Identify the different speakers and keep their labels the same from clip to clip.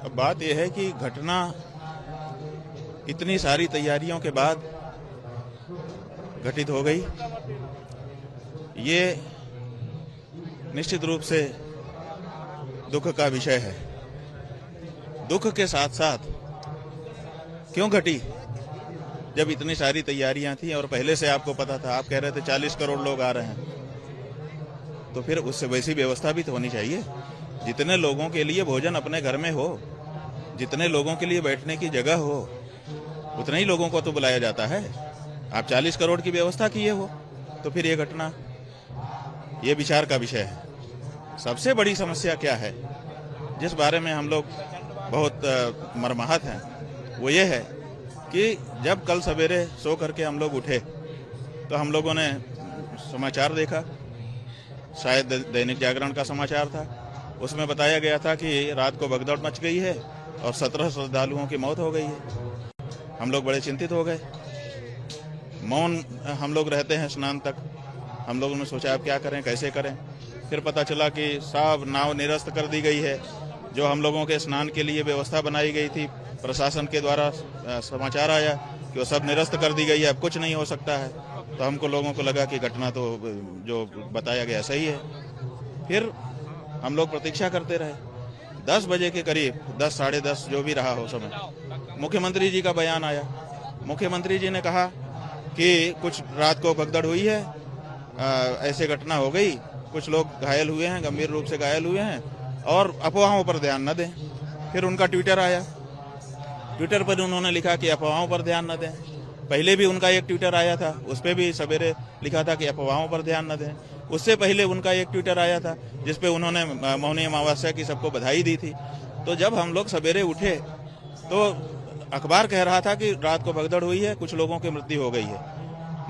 Speaker 1: अब बात यह है कि घटना इतनी सारी तैयारियों के बाद घटित हो गई। ये निश्चित रूप से दुख का विषय है। दुख के साथ साथ क्यों घटी, जब इतनी सारी तैयारियां थी और पहले से आपको पता था, आप कह रहे थे 40 करोड़ लोग आ रहे हैं, तो फिर उससे वैसी व्यवस्था भी तो होनी चाहिए। जितने लोगों के लिए भोजन अपने घर में हो, जितने लोगों के लिए बैठने की जगह हो, उतने ही लोगों को तो बुलाया जाता है। आप 40 करोड़ की व्यवस्था किए हो, तो फिर ये घटना, ये विचार का विषय है। सबसे बड़ी समस्या क्या है, जिस बारे में हम लोग बहुत मर्माहत हैं, वो ये है कि जब कल सवेरे सो करके हम लोग उठे तो हम लोगों ने समाचार देखा, शायद दैनिक जागरण का समाचार था। उसमें बताया गया था कि रात को भगदड़ मच गई है और 17 श्रद्धालुओं की मौत हो गई है। हम लोग बड़े चिंतित हो गए। मौन हम लोग रहते हैं स्नान तक। हम लोगों ने सोचा अब क्या करें, कैसे करें। फिर पता चला कि सब नाव निरस्त कर दी गई है। जो हम लोगों के स्नान के लिए व्यवस्था बनाई गई थी, प्रशासन के द्वारा समाचार आया कि वो सब निरस्त कर दी गई है, अब कुछ नहीं हो सकता है। तो हमको लोगों को लगा कि घटना तो जो बताया गया सही है। फिर हम लोग प्रतीक्षा करते रहे। 10 बजे के करीब, 10 साढ़े 10 जो भी रहा हो समय, मुख्यमंत्री जी का बयान आया। मुख्यमंत्री जी ने कहा कि कुछ रात को भगदड़ हुई है, ऐसे घटना हो गई, कुछ लोग घायल हुए हैं, गंभीर रूप से घायल हुए हैं, और अफवाहों पर ध्यान न दें। फिर उनका ट्विटर आया। ट्विटर पर उन्होंने लिखा कि अफवाहों पर ध्यान न दें। पहले भी उनका एक ट्विटर आया था, उस पर भी सवेरे लिखा था कि अफवाहों पर ध्यान न दें। उससे पहले उनका एक ट्विटर आया था जिसपे उन्होंने मौनी अमावस्या की सबको बधाई दी थी। तो जब हम लोग सवेरे उठे तो अखबार कह रहा था कि रात को भगदड़ हुई है, कुछ लोगों की मृत्यु हो गई है।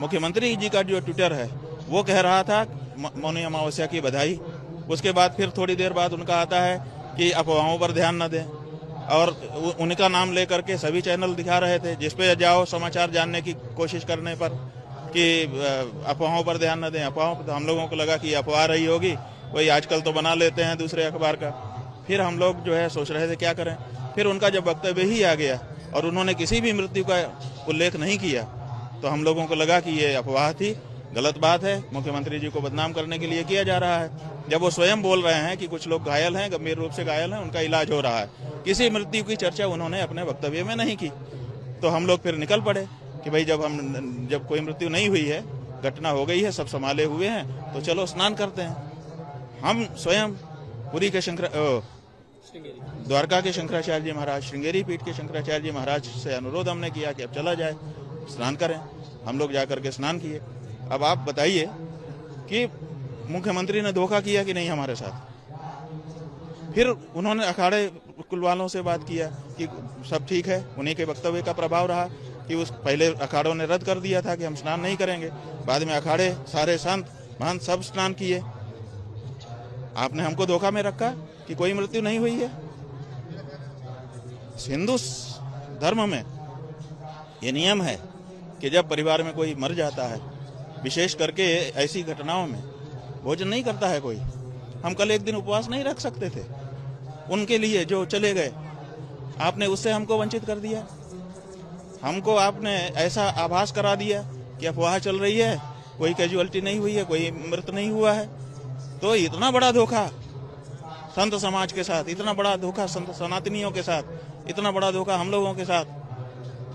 Speaker 1: मुख्यमंत्री जी का जो ट्विटर है वो कह रहा था मौनी अमावस्या की बधाई। उसके बाद फिर थोड़ी देर बाद उनका आता है कि अफवाहों पर ध्यान न दें, और उनका नाम लेकर के सभी चैनल दिखा रहे थे, जिसपे जाओ समाचार जानने की कोशिश करने पर कि अफवाहों पर ध्यान न दें। अफवाहों पर हम लोगों को लगा कि अफवाह रही होगी, वही आजकल तो बना लेते हैं दूसरे अखबार का। फिर हम लोग जो है सोच रहे थे क्या करें। फिर उनका जब वक्तव्य ही आ गया और उन्होंने किसी भी मृत्यु का उल्लेख नहीं किया, तो हम लोगों को लगा कि ये अफवाह थी, गलत बात है, मुख्यमंत्री जी को बदनाम करने के लिए किया जा रहा है। जब वो स्वयं बोल रहे हैं कि कुछ लोग घायल हैं, गंभीर रूप से घायल हैं, उनका इलाज हो रहा है, किसी मृत्यु की चर्चा उन्होंने अपने वक्तव्य में नहीं की। तो हम लोग फिर निकल पड़े कि भाई जब कोई मृत्यु नहीं हुई है, घटना हो गई है, सब संभाले हुए हैं, तो चलो स्नान करते हैं। हम स्वयं पुरी के द्वारका के शंकराचार्य जी महाराज, श्रृंगेरी पीठ के शंकराचार्य जी महाराज से अनुरोध हमने किया कि अब चला जाए, स्नान करें। हम लोग जाकर के स्नान किए। अब आप बताइए कि मुख्यमंत्री ने धोखा किया कि नहीं हमारे साथ। फिर उन्होंने अखाड़े कुल वालों से बात किया कि सब ठीक है, उन्हीं के वक्तव्य का प्रभाव रहा कि उस पहले अखाड़ों ने रद्द कर दिया था कि हम स्नान नहीं करेंगे, बाद में अखाड़े सारे संत महंत सब स्नान किए। आपने हमको धोखा में रखा कि कोई मृत्यु नहीं हुई है। हिंदू धर्म में ये नियम है कि जब परिवार में कोई मर जाता है, विशेष करके ऐसी घटनाओं में, भोजन नहीं करता है कोई। हम कल एक दिन उपवास नहीं रख सकते थे उनके लिए जो चले गए, आपने उससे हमको वंचित कर दिया। हमको आपने ऐसा आभास करा दिया कि अफवाह चल रही है, कोई कैजुअलिटी नहीं हुई है, कोई मृत नहीं हुआ है। तो इतना बड़ा धोखा संत समाज के साथ, इतना बड़ा धोखा संत सनातनियों के साथ, इतना बड़ा धोखा हम लोगों के साथ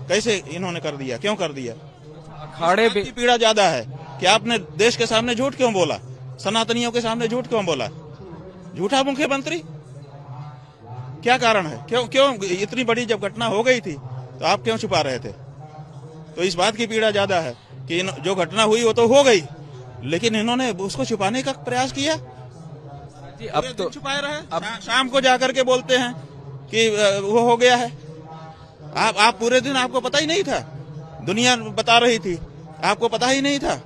Speaker 1: कैसे इन्होंने कर दिया, क्यों कर दिया? अखाड़े की पीड़ा ज्यादा है कि आपने देश के सामने झूठ क्यों बोला, सनातनियों के सामने झूठ क्यों बोला? झूठा मुख्यमंत्री, क्या कारण है? क्यों इतनी बड़ी जब घटना हो गई थी तो आप क्यों छुपा रहे थे? तो इस बात की पीड़ा ज्यादा है कि जो घटना हुई वो तो हो गई, लेकिन इन्होंने उसको छुपाने का प्रयास किया। अब तो छुपाए रहे, अब शाम को जाकर के बोलते हैं कि वो हो गया है। आप पूरे दिन आपको पता ही नहीं था, दुनिया बता रही थी, आपको पता ही नहीं था।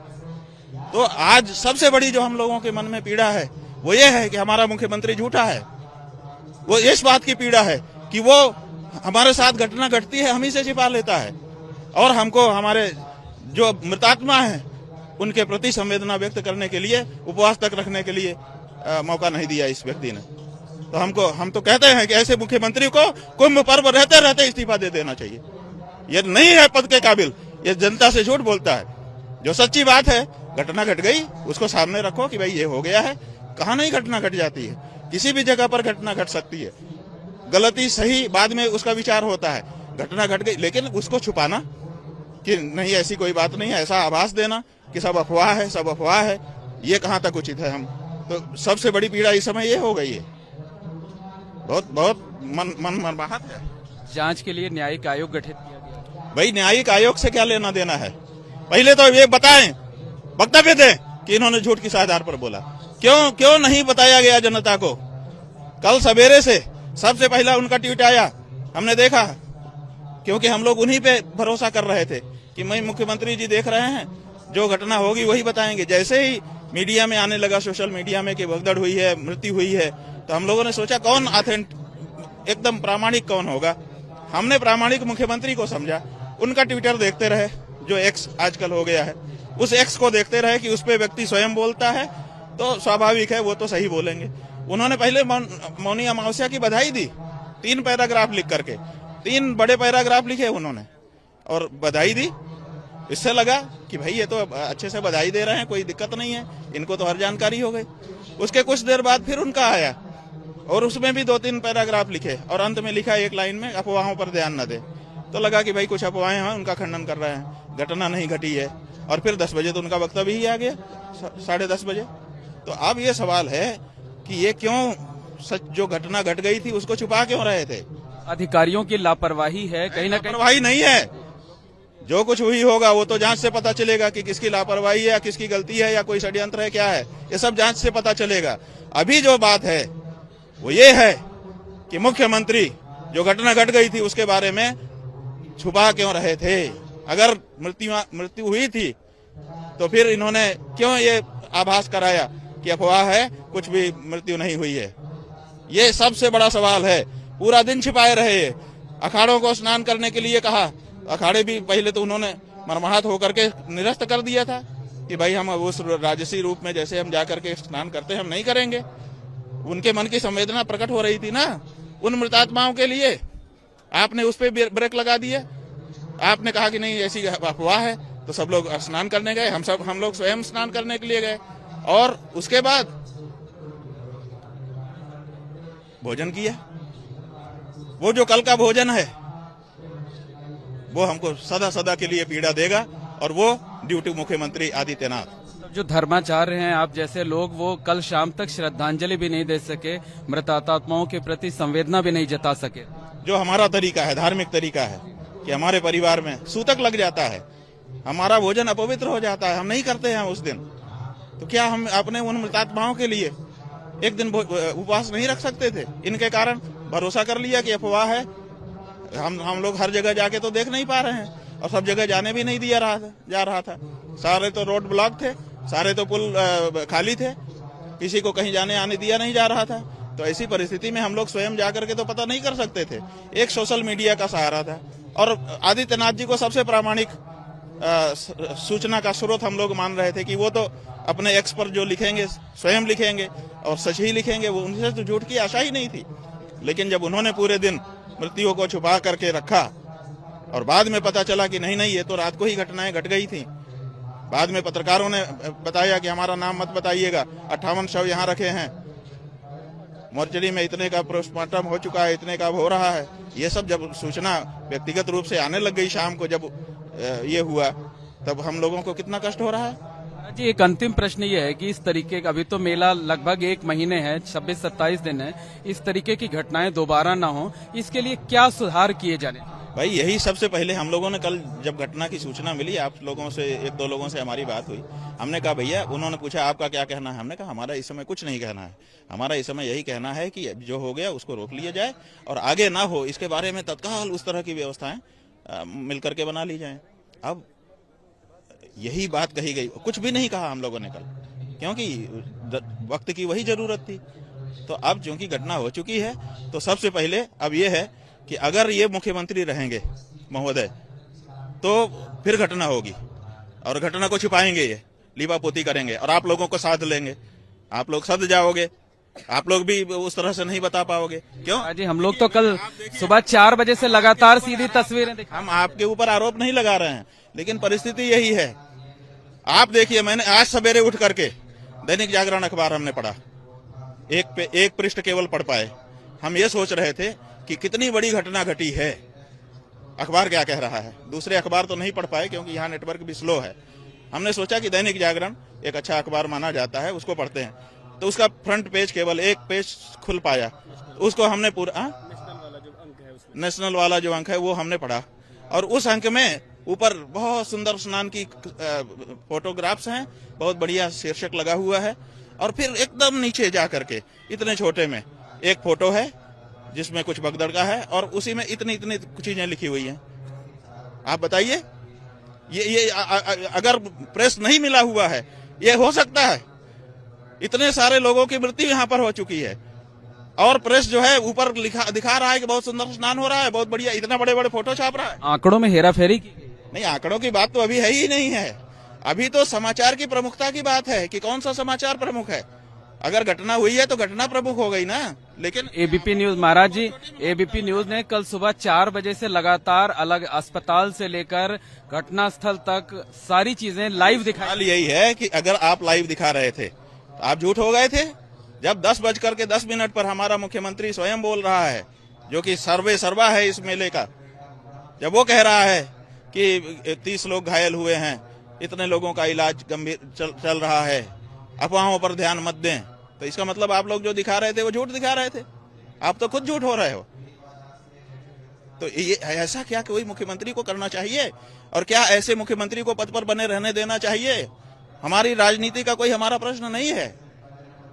Speaker 1: तो आज सबसे बड़ी जो हम लोगों के मन में पीड़ा है वो ये है कि हमारा मुख्यमंत्री झूठा है। वो इस बात की पीड़ा है कि वो हमारे साथ घटना घटती है, हम ही से छिपा लेता है, और हमको हमारे जो मृतात्मा है उनके प्रति संवेदना व्यक्त करने के लिए, उपवास तक रखने के लिए मौका नहीं दिया इस व्यक्ति ने। तो हम तो कहते हैं कि ऐसे मुख्यमंत्री को कुंभ पर्व रहते रहते इस्तीफा दे देना चाहिए। ये नहीं है पद के काबिल, ये जनता से झूठ बोलता है। जो सच्ची बात है, घटना घट गई, उसको सामने रखो कि भाई ये हो गया है। कहाँ नहीं घटना घट जाती है, किसी भी जगह पर घटना घट सकती है। गलती सही बाद में उसका विचार होता है। घटना घट गई, लेकिन उसको छुपाना कि नहीं ऐसी कोई बात नहीं है, ऐसा आभास देना कि सब अफवाह है, सब अफवाह है, ये कहाँ तक उचित है। हम तो सबसे बड़ी पीड़ा इस समय ये हो गई है, बहुत बहुत मनमाहत है।
Speaker 2: जांच के लिए न्यायिक आयोग गठित किया गया।
Speaker 1: भाई न्यायिक आयोग से क्या लेना देना है? पहले तो ये बताएं, वक्तव्य दें कि इन्होंने झूठ किस आधार पर बोला। क्यों नहीं बताया गया जनता को? कल सवेरे से सबसे पहला उनका ट्वीट आया, हमने देखा, क्योंकि हम लोग उन्हीं पे भरोसा कर रहे थे कि मैं मुख्यमंत्री जी देख रहे हैं, जो घटना होगी वही बताएंगे। जैसे ही मीडिया में आने लगा, सोशल मीडिया में, कि भगदड़ हुई है, मृत्यु हुई है, तो हम लोगों ने सोचा कौन एकदम प्रामाणिक कौन होगा। हमने प्रामाणिक मुख्यमंत्री को समझा। उनका ट्विटर देखते रहे, जो एक्स आजकल हो गया है, उस एक्स को देखते रहे कि उस पे व्यक्ति स्वयं बोलता है तो स्वाभाविक है वो तो सही बोलेंगे। उन्होंने पहले मौनी अमावस्या की बधाई दी, 3 पैराग्राफ लिख करके, 3 बड़े पैराग्राफ लिखे उन्होंने और बधाई दी। इससे लगा कि भाई ये तो अच्छे से बधाई दे रहे हैं, कोई दिक्कत नहीं है, इनको तो हर जानकारी हो गई। उसके कुछ देर बाद फिर उनका आया और उसमें भी 2-3 पैराग्राफ लिखे और अंत में लिखा एक लाइन में, अफवाहों पर ध्यान न दे। तो लगा कि भाई कुछ अफवाहें हैं, उनका खंडन कर रहे हैं, घटना नहीं घटी है। और फिर 10 बजे तो उनका वक्तव्य ही आ गया, 10:30 बजे। तो अब ये सवाल है कि ये क्यों सच जो घटना घट गई थी उसको छुपा क्यों रहे थे?
Speaker 2: अधिकारियों की लापरवाही है, कहीं ना कहीं
Speaker 1: लापरवाही नहीं है। जो कुछ हुई होगा वो तो जांच से पता चलेगा कि किसकी लापरवाही है या किसकी गलती है या कोई षड्यंत्र है, क्या है, ये सब जांच से पता चलेगा। अभी जो बात है वो ये है कि मुख्यमंत्री जो घटना घट गई थी उसके बारे में छुपा क्यों रहे थे? अगर मृत्यु हुई थी तो फिर इन्होंने क्यों ये आभास कराया कि अफवाह है, कुछ भी मृत्यु नहीं हुई है? ये सबसे बड़ा सवाल है। पूरा दिन छिपाए रहे, अखाड़ों को स्नान करने के लिए कहा, अखाड़े भी पहले तो उन्होंने मरमाहत होकर के निरस्त कर दिया था कि भाई हम उस राजसी रूप में जैसे हम जाकर के स्नान करते हैं हम नहीं करेंगे। उनके मन की संवेदना प्रकट हो रही थी ना उन मृतात्माओं के लिए। आपने उस पर ब्रेक लगा दिया, आपने कहा कि नहीं ऐसी अफवाह है, तो सब लोग स्नान करने गए, हम लोग स्वयं स्नान करने के लिए गए और उसके बाद भोजन किया। वो जो कल का भोजन है वो हमको सदा सदा के लिए पीड़ा देगा और वो ड्यूटी मुख्यमंत्री आदित्यनाथ।
Speaker 2: जो धर्माचार्य हैं आप जैसे लोग, वो कल शाम तक श्रद्धांजलि भी नहीं दे सके, मृतात्माओं के प्रति संवेदना भी नहीं जता सके।
Speaker 1: जो हमारा तरीका है, धार्मिक तरीका है कि हमारे परिवार में सूतक लग जाता है, हमारा भोजन अपवित्र हो जाता है, हम नहीं करते हैं उस दिन, तो क्या हम अपने उन मृतात्माओं के लिए एक दिन उपवास नहीं रख सकते थे? इनके कारण भरोसा कर लिया कि अफवाह है। हम लोग हर जगह जाके तो देख नहीं पा रहे हैं और सब जगह जाने भी नहीं दिया जा रहा था। सारे तो रोड ब्लॉक थे, सारे तो पुल खाली थे, किसी को कहीं जाने आने दिया नहीं जा रहा था। तो ऐसी परिस्थिति में हम लोग स्वयं जाकर के तो पता नहीं कर सकते थे। एक सोशल मीडिया का सहारा था और आदित्यनाथ जी को सबसे प्रामाणिक सूचना का स्रोत हम लोग मान रहे थे कि वो तो अपने एक्स पर जो लिखेंगे स्वयं लिखेंगे और सच ही लिखेंगे, वो उनसे तो झूठ की आशा ही नहीं थी। लेकिन जब उन्होंने पूरे दिन मृत्यु को छुपा करके रखा और बाद में पता चला कि नहीं ये तो रात को ही घटनाएं घट गई थी, बाद में पत्रकारों ने बताया कि हमारा नाम मत बताइएगा, 58 शव यहाँ रखे हैं, मोर्चरी में इतने का पोस्टमार्टम हो चुका है, इतने का हो रहा है। ये सब जब सूचना व्यक्तिगत रूप से आने लग गई शाम को, जब ये हुआ, तब हम लोगों को कितना कष्ट हो रहा है।
Speaker 2: जी एक अंतिम प्रश्न ये है कि इस तरीके का, अभी तो मेला लगभग 1 महीने है, 26-27 दिन है, इस तरीके की घटनाएं दोबारा ना हो, इसके लिए क्या सुधार किए जाने?
Speaker 1: भाई यही सबसे पहले हम लोगों ने कल जब घटना की सूचना मिली, आप लोगों से 1-2 लोगों से हमारी बात हुई, हमने कहा भैया, उन्होंने पूछा आपका क्या कहना है, हमने कहा हमारा इस समय कुछ नहीं कहना है, हमारा इस समय यही कहना है कि जो हो गया उसको रोक लिया जाए और आगे ना हो इसके बारे में तत्काल उस तरह की व्यवस्थाएं मिलकर के बना ली जाए। अब यही बात कही गई, कुछ भी नहीं कहा हम लोगों ने कल, क्योंकि वक्त की वही जरूरत थी। तो अब चूंकि घटना हो चुकी है तो सबसे पहले अब यह है कि अगर ये मुख्यमंत्री रहेंगे महोदय तो फिर घटना होगी और घटना को छिपाएंगे, ये लीपापोती करेंगे और आप लोगों को साध लेंगे, आप लोग सद जाओगे आप लोग भी उस तरह से नहीं बता पाओगे, क्यों?
Speaker 2: जी हम लोग तो कल सुबह 4 बजे से लगातार सीधी तस्वीरें दिखा।
Speaker 1: हम आपके ऊपर आरोप नहीं लगा रहे हैं, लेकिन परिस्थिति यही है। आप देखिए, मैंने आज सवेरे उठ करके दैनिक जागरण अखबार हमने पढ़ा, एक पृष्ठ केवल पढ़ पाए। हम ये सोच रहे थे कि कितनी बड़ी घटना घटी है, अखबार क्या कह रहा है। दूसरे अखबार तो नहीं पढ़ पाए क्योंकि यहाँ नेटवर्क भी स्लो है। हमने सोचा कि दैनिक जागरण एक अच्छा अखबार माना जाता है, उसको पढ़ते हैं। तो उसका फ्रंट पेज केवल एक पेज खुल पाया, उसको हमने पूरा नेशनल वाला जो अंक है वो हमने पढ़ा, और उस अंक में ऊपर बहुत सुंदर स्नान की फोटोग्राफ्स हैं, बहुत बढ़िया शीर्षक लगा हुआ है, और फिर एकदम नीचे जा करके इतने छोटे में एक फोटो है जिसमें कुछ भगदड़ का है, और उसी में इतनी इतनी चीजें लिखी हुई हैं। आप बताइए, ये अगर प्रेस नहीं मिला हुआ है, ये हो सकता है? इतने सारे लोगों की मृत्यु यहाँ पर हो चुकी है, और प्रेस जो है ऊपर दिखा रहा है कि बहुत सुंदर स्नान हो रहा है, बहुत बढ़िया, इतना बड़े बड़े फोटो छाप रहा है।
Speaker 2: आंकड़ों में हेराफेरी की गई।
Speaker 1: नहीं, आंकड़ों की बात तो अभी है ही नहीं है। अभी तो समाचार की प्रमुखता की बात है कि कौन सा समाचार प्रमुख है। अगर घटना हुई है तो घटना प्रमुख हो गई ना। लेकिन
Speaker 2: एबीपी न्यूज, महाराज जी, एबीपी न्यूज ने कल सुबह 4 बजे से लगातार अलग अस्पताल से लेकर घटनास्थल तक सारी चीजें लाइव दिखाई।
Speaker 1: सवाल यही है कि अगर आप लाइव दिखा रहे थे तो आप झूठ हो गए थे। जब 10:10 पर हमारा मुख्यमंत्री स्वयं बोल रहा है, जो कि सर्वे सर्वा है इस मेले का, जब वो कह रहा है कि 30 लोग घायल हुए हैं, इतने लोगों का इलाज गंभीर चल रहा है, अफवाहों पर ध्यान मत दें, तो इसका मतलब आप लोग जो दिखा रहे थे वो झूठ दिखा रहे थे। आप तो खुद झूठ हो रहे हो। तो ये ऐसा क्या कोई मुख्यमंत्री को करना चाहिए? और क्या ऐसे मुख्यमंत्री को पद पर बने रहने देना चाहिए? हमारी राजनीति का कोई हमारा प्रश्न नहीं है,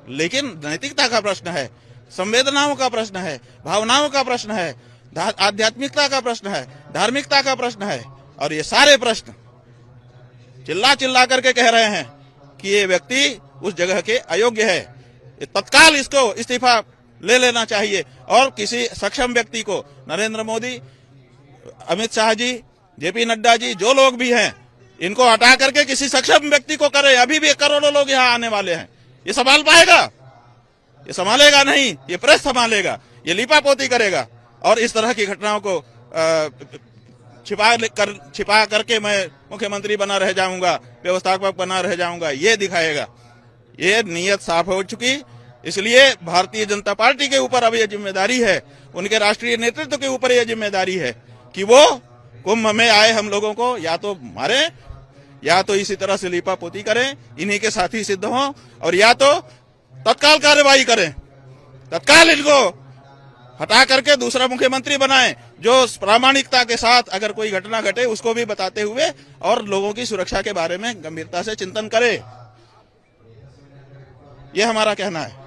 Speaker 1: लेकिन नैतिकता का प्रश्न है, संवेदनाओं का प्रश्न है, भावनाओं का प्रश्न है, आध्यात्मिकता का प्रश्न है, धार्मिकता का प्रश्न है। और ये सारे प्रश्न चिल्ला चिल्ला करके कह रहे हैं कि ये व्यक्ति उस जगह के अयोग्य है, तत्काल इसको इस्तीफा ले लेना चाहिए, और किसी सक्षम व्यक्ति को, नरेंद्र मोदी, अमित शाह जी, जेपी नड्डा जी, जो लोग भी हैं, इनको हटा करके किसी सक्षम व्यक्ति को करे। अभी भी करोड़ों लोग यहाँ आने वाले हैं, ये संभाल पाएगा? ये संभालेगा नहीं, ये प्रेस संभालेगा, ये लीपापोती करेगा, और इस तरह की घटनाओं को छिपा करके मैं मुख्यमंत्री बना रह जाऊंगा, व्यवस्थापक बना रह जाऊंगा, ये दिखाएगा। ये नीयत साफ हो चुकी। इसलिए भारतीय जनता पार्टी के ऊपर अब यह जिम्मेदारी है, उनके राष्ट्रीय नेतृत्व के ऊपर यह जिम्मेदारी है कि वो कुंभ में आए हम लोगों को या तो मारे, या तो इसी तरह से लीपापोती करें, इन्हीं के साथी सिद्ध हों, और या तो तत्काल कार्रवाई करें, तत्काल इनको हटा करके दूसरा मुख्यमंत्री बनाएं, जो प्रामाणिकता के साथ अगर कोई घटना घटे उसको भी बताते हुए और लोगों की सुरक्षा के बारे में गंभीरता से चिंतन करे। यह हमारा कहना है।